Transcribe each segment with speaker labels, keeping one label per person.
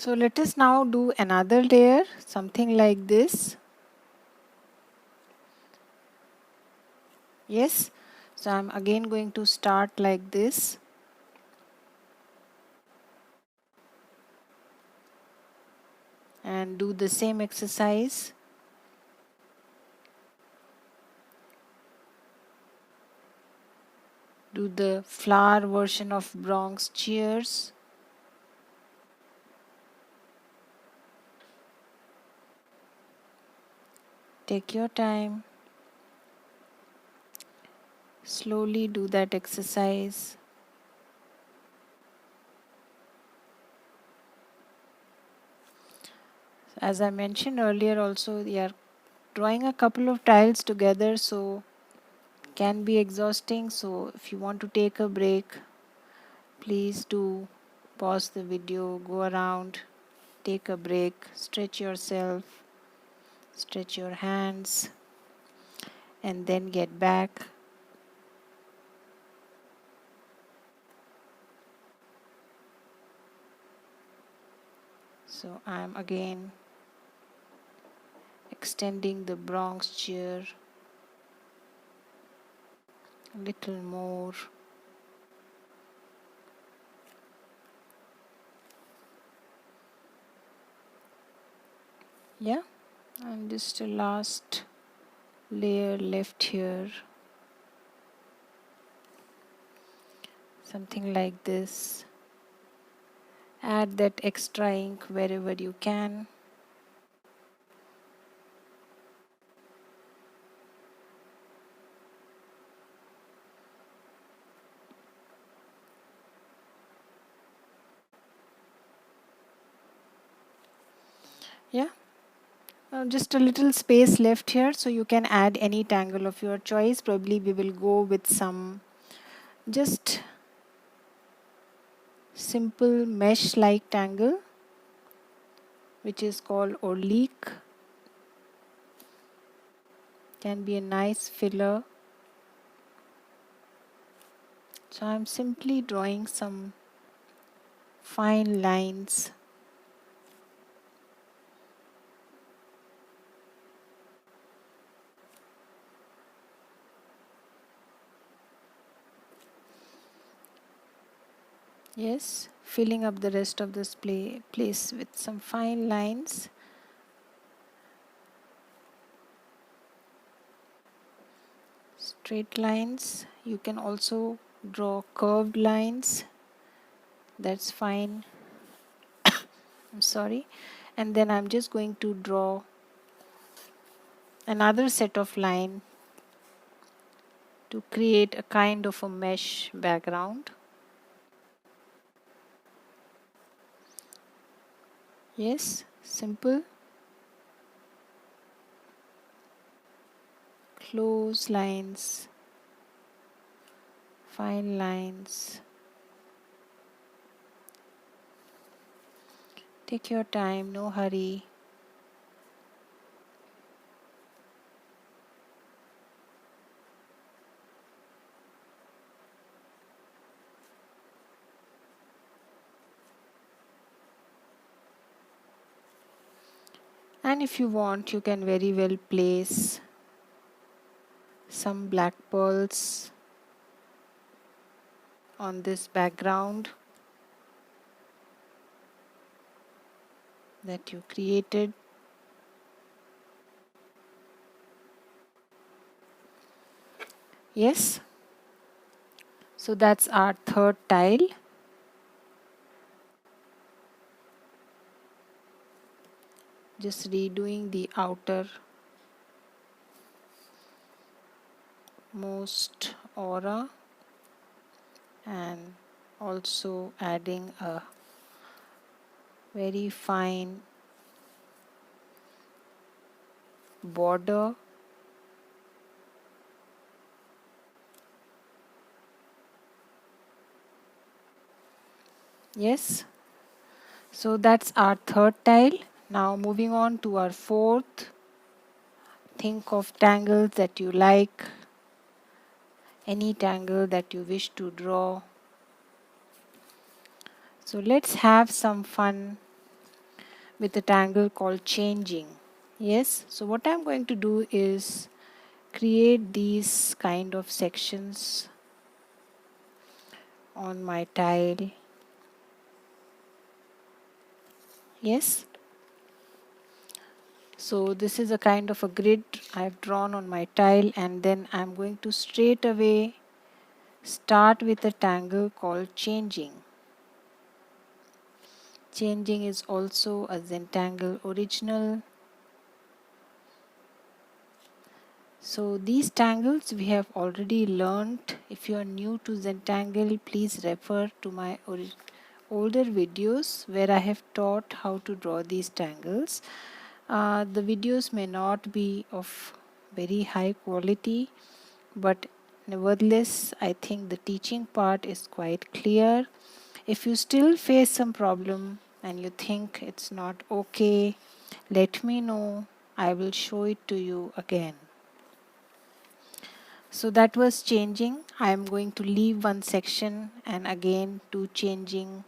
Speaker 1: So let us now do another layer, something like this. Yes, so I'm again going to start like this. And do the same exercise. Do the flower version of Bronx cheers. Take your time. Slowly do that exercise. As I mentioned earlier also, we are drawing a couple of tiles together, so it can be exhausting. So if you want to take a break, please do pause the video, go around, take a break, stretch yourself, stretch your hands, and then get back. So I'm again extending the Bronx chair a little more. Yeah, and just a last layer left here. Something like this. Add that extra ink wherever you can. Yeah, just a little space left here, so you can add any tangle of your choice. Probably we will go with some just simple mesh like tangle, which is called Orleek. Can be a nice filler. So I'm simply drawing some fine lines. Yes, filling up the rest of this place with some fine lines. Straight lines. You can also draw curved lines. That's fine. I'm sorry. And then I'm just going to draw another set of line to create a kind of a mesh background. Yes, simple. Close lines, fine lines. Take your time, no hurry. And if you want, you can very well place some black pearls on this background that you created. Yes, so that's our third tile. Just redoing the outer most aura and also adding a very fine border. Yes, so that's our third tile. Now moving on to our fourth. Think of tangles that you like, any tangle that you wish to draw. So let's have some fun with a tangle called changing. Yes, so what I'm going to do is create these kind of sections on my tile. Yes, so this is a kind of a grid I've drawn on my tile, and then I'm going to straight away start with a tangle called changing. Changing is also a Zentangle original. So these tangles we have already learnt. If you are new to Zentangle, please refer to my older videos where I have taught how to draw these tangles. The videos may not be of very high quality, but nevertheless I think the teaching part is quite clear. If you still face some problem and you think it's not okay, let me know. I will show it to you again. So that was changing. I am going to leave one section and again do changing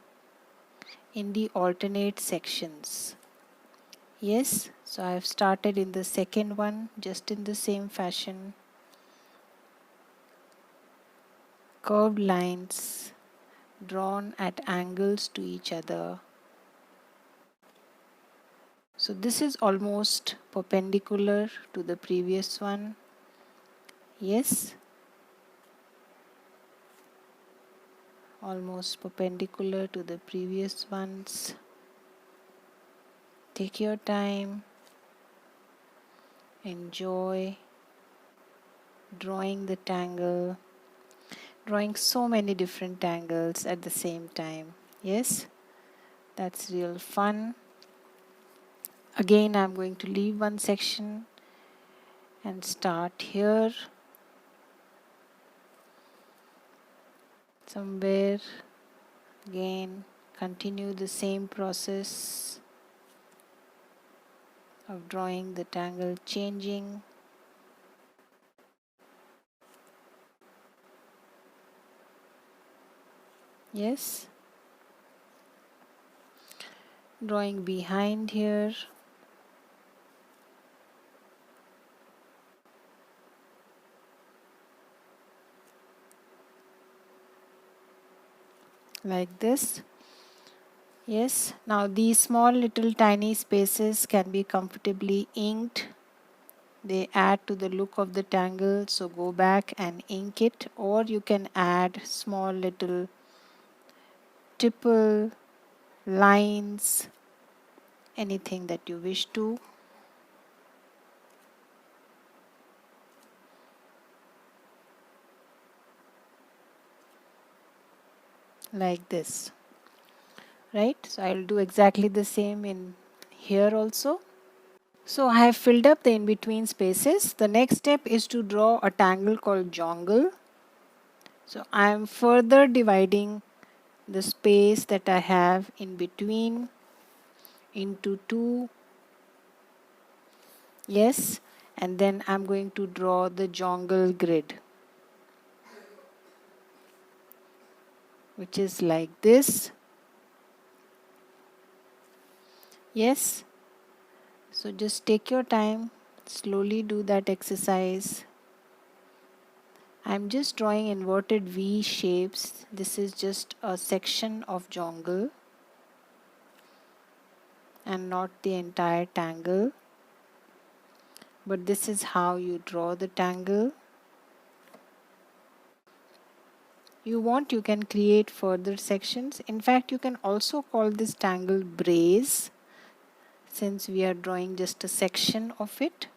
Speaker 1: in the alternate sections. Yes, so I have started in the second one just in the same fashion. Curved lines drawn at angles to each other. So this is almost perpendicular to the previous one. Yes, almost perpendicular to the previous ones. Take your time, enjoy drawing the tangle, drawing so many different tangles at the same time. Yes, that's real fun. Again, I'm going to leave one section and start here somewhere. Again, continue the same process of drawing the tangle changing. Yes, drawing behind here. Like this. Yes, now these small little tiny spaces can be comfortably inked. They add to the look of the tangle, so go back and ink it, or you can add small little tipple lines, anything that you wish to. Like this, right? So I'll do exactly the same in here also. So I have filled up the in-between spaces. The next step is to draw a tangle called jongle. So I am further dividing the space that I have in between into two. Yes, and then I'm going to draw the jongle grid, which is like this. Yes, so just take your time, slowly do that exercise. I'm just drawing inverted V shapes. This is just a section of jongle and not the entire tangle. But this is how you draw the tangle. You want, you can create further sections. In fact, you can also call this tangle brace, since we are drawing just a section of it.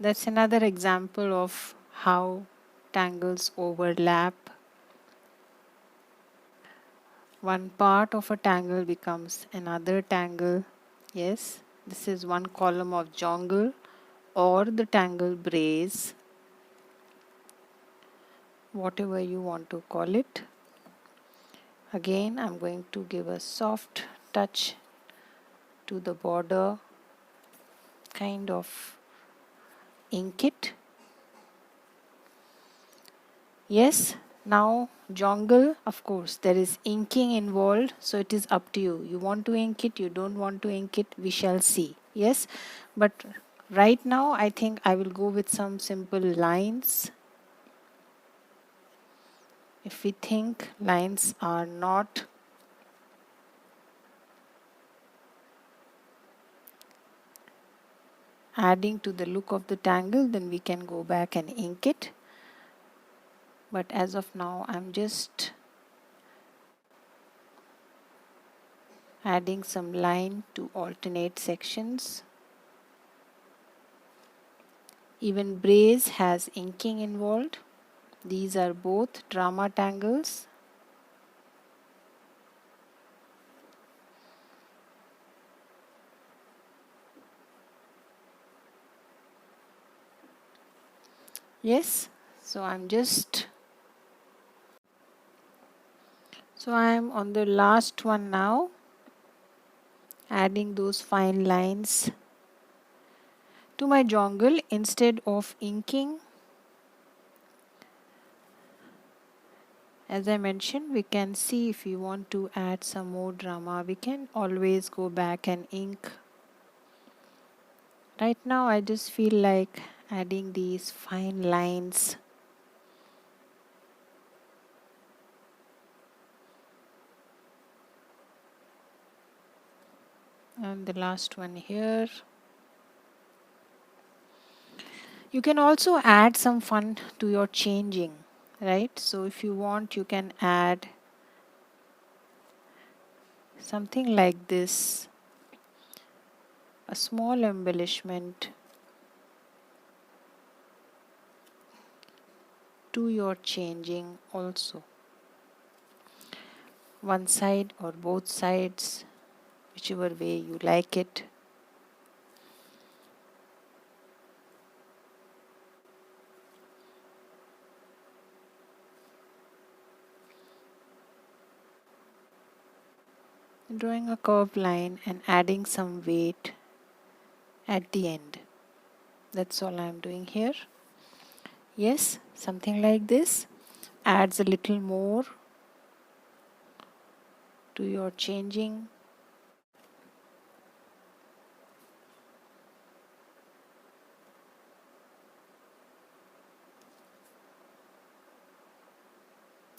Speaker 1: That's another example of how tangles overlap. One part of a tangle becomes another tangle. Yes, this is one column of jongle or the tangle brace, whatever you want to call it. Again, I'm going to give a soft touch to the border, kind of ink it. Yes, Now jongle, of course there is inking involved, so it is up to you. You want to ink it, you don't want to ink it, we shall see. Yes, but right now I think I will go with some simple lines. If we think lines are not adding to the look of the tangle, then we can go back and ink it. But as of now, I'm just adding some line to alternate sections. Even brace has inking involved. These are both drama tangles. Yes, so I'm on the last one now, adding those fine lines to my jongle instead of inking. As I mentioned, we can see if we want to add some more drama, we can always go back and ink. Right now I just feel like adding these fine lines. And the last one here. You can also add some fun to your changing, right? So if you want, you can add something like this, a small embellishment to your changing also. One side or both sides, whichever way you like it. Drawing a curved line and adding some weight at the end. That's all I'm doing here. Yes, something like this adds a little more to your changing.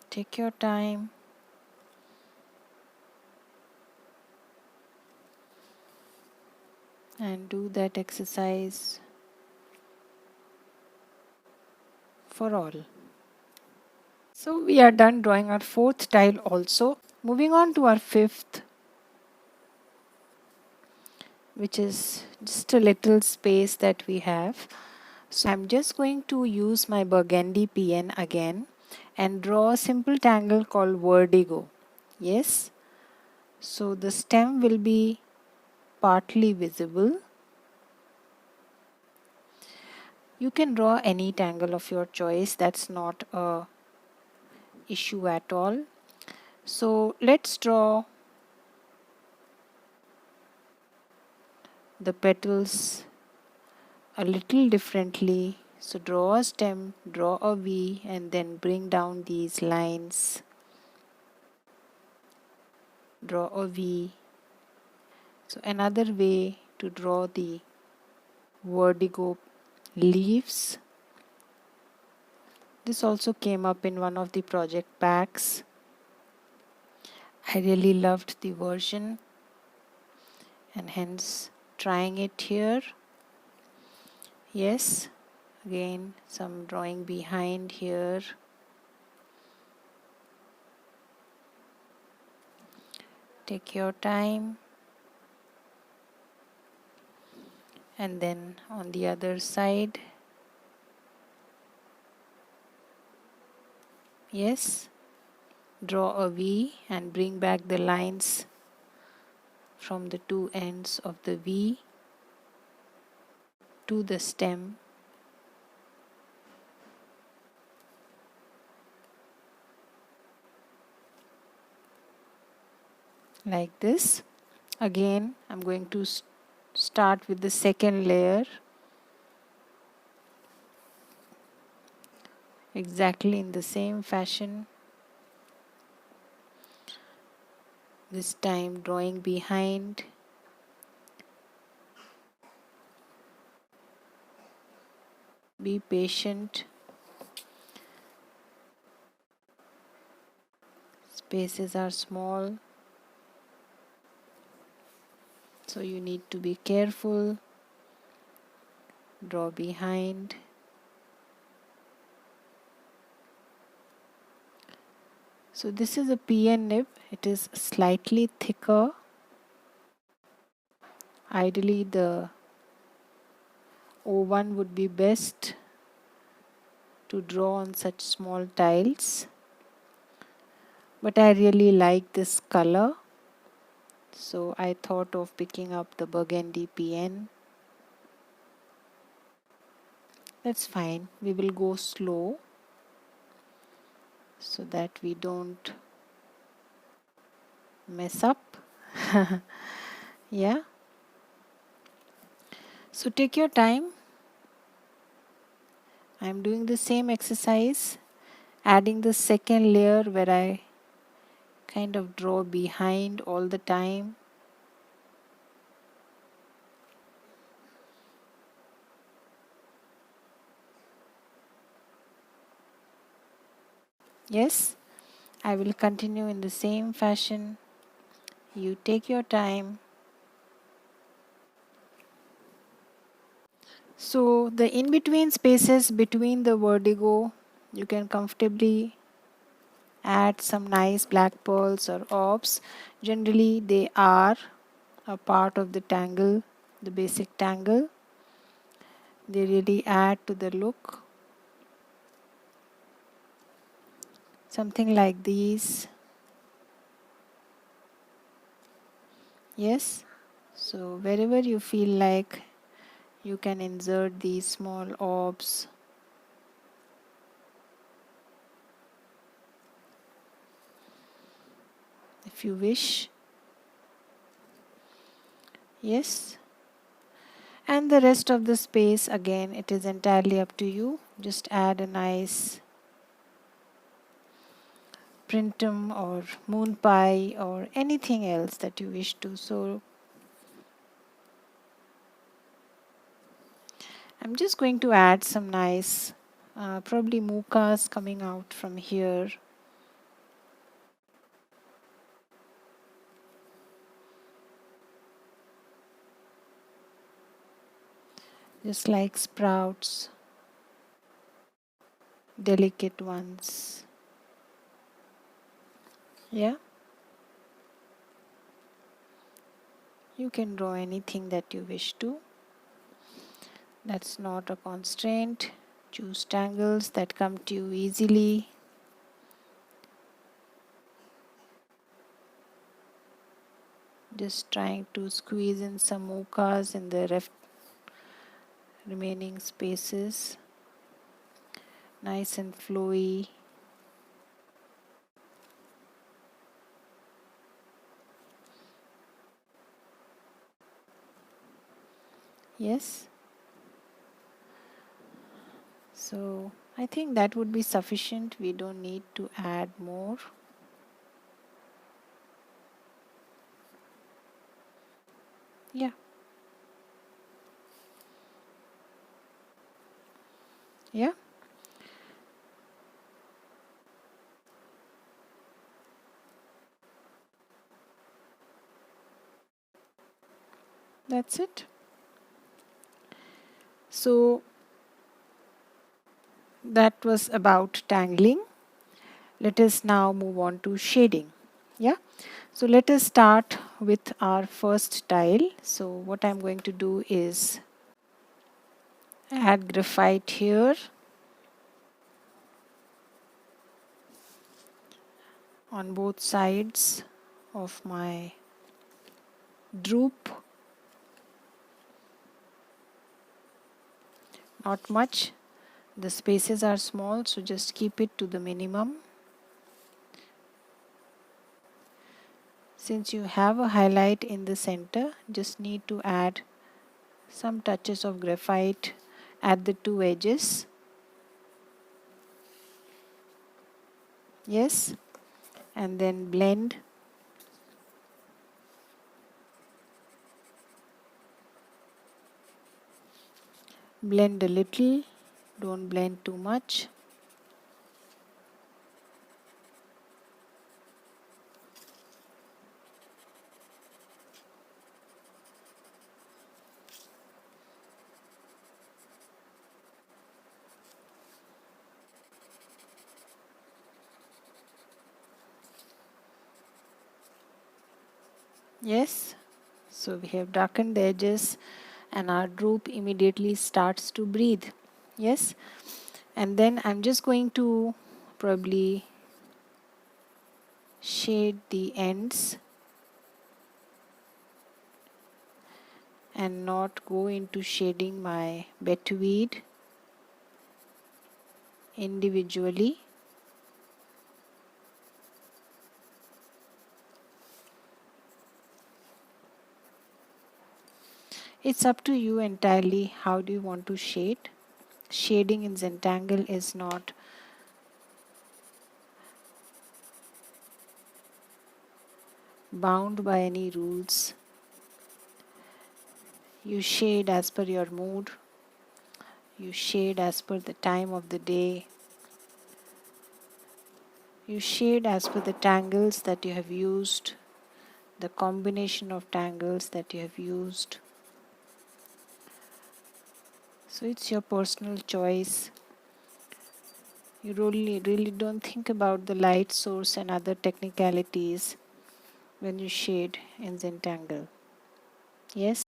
Speaker 1: Take your time. And do that exercise for all. So we are done drawing our fourth tile also. Moving on to our fifth, which is just a little space that we have. So I'm just going to use my burgundy pen again and draw a simple tangle called vertigo. Yes, so the stem will be partly visible. You can draw any tangle of your choice, that's not a issue at all. So let's draw the petals a little differently. So draw a stem, draw a V, and then bring down these lines. Draw a V. So another way to draw the vertigo leaves. This also came up in one of the project packs. I really loved the version and hence trying it here. Yes, again some drawing behind here. Take your time. And then on the other side. Yes, draw a V and bring back the lines from the two ends of the V to the stem. Like this. Again, I'm going to start with the second layer. exactly in the same fashion. This time drawing behind. Be patient. Spaces are small, so you need to be careful. Draw behind. So this is a PN nib. It is slightly thicker. Ideally the O1 would be best to draw on such small tiles. But I really like this color, so I thought of picking up the burgundy PN. That's fine. We will go slow so that we don't mess up. Yeah. So take your time. I'm doing the same exercise, adding the second layer where I kind of draw behind all the time. Yes, I will continue in the same fashion. You take your time. So the in-between spaces between the vertigo, you can comfortably add some nice black pearls or orbs. Generally they are a part of the tangle, the basic tangle. They really add to the look. Something like these. Yes. So wherever you feel like, you can insert these small orbs. If you wish. Yes. And the rest of the space, again, it is entirely up to you. Just add a nice printum or moon pie or anything else that you wish to. So I'm just going to add some nice probably mukas coming out from here. Just like sprouts, delicate ones. Yeah, you can draw anything that you wish to. That's not a constraint. Choose tangles that come to you easily. Just trying to squeeze in some mukas in the remaining spaces. Nice and flowy. Yes. So I think that would be sufficient. We don't need to add more. Yeah. Yeah. That's it. So that was about tangling. Let us now move on to shading. Yeah. So let us start with our first tile. So what I'm going to do is add graphite here on both sides of my droop. Not much. The spaces are small, so just keep it to the minimum. Since you have a highlight in the center, just need to add some touches of graphite at the two edges. Yes, and then blend. Blend a little, don't blend too much. Yes, so we have darkened the edges and our droop immediately starts to breathe. Yes, and then I'm just going to probably shade the ends and not go into shading my betweed individually. It's up to you entirely how do you want to shade. Shading in Zentangle is not bound by any rules. You shade as per your mood, you shade as per the time of the day, you shade as per the tangles that you have used, the combination of tangles that you have used. So it's your personal choice. You really don't think about the light source and other technicalities when you shade in Zentangle. Yes?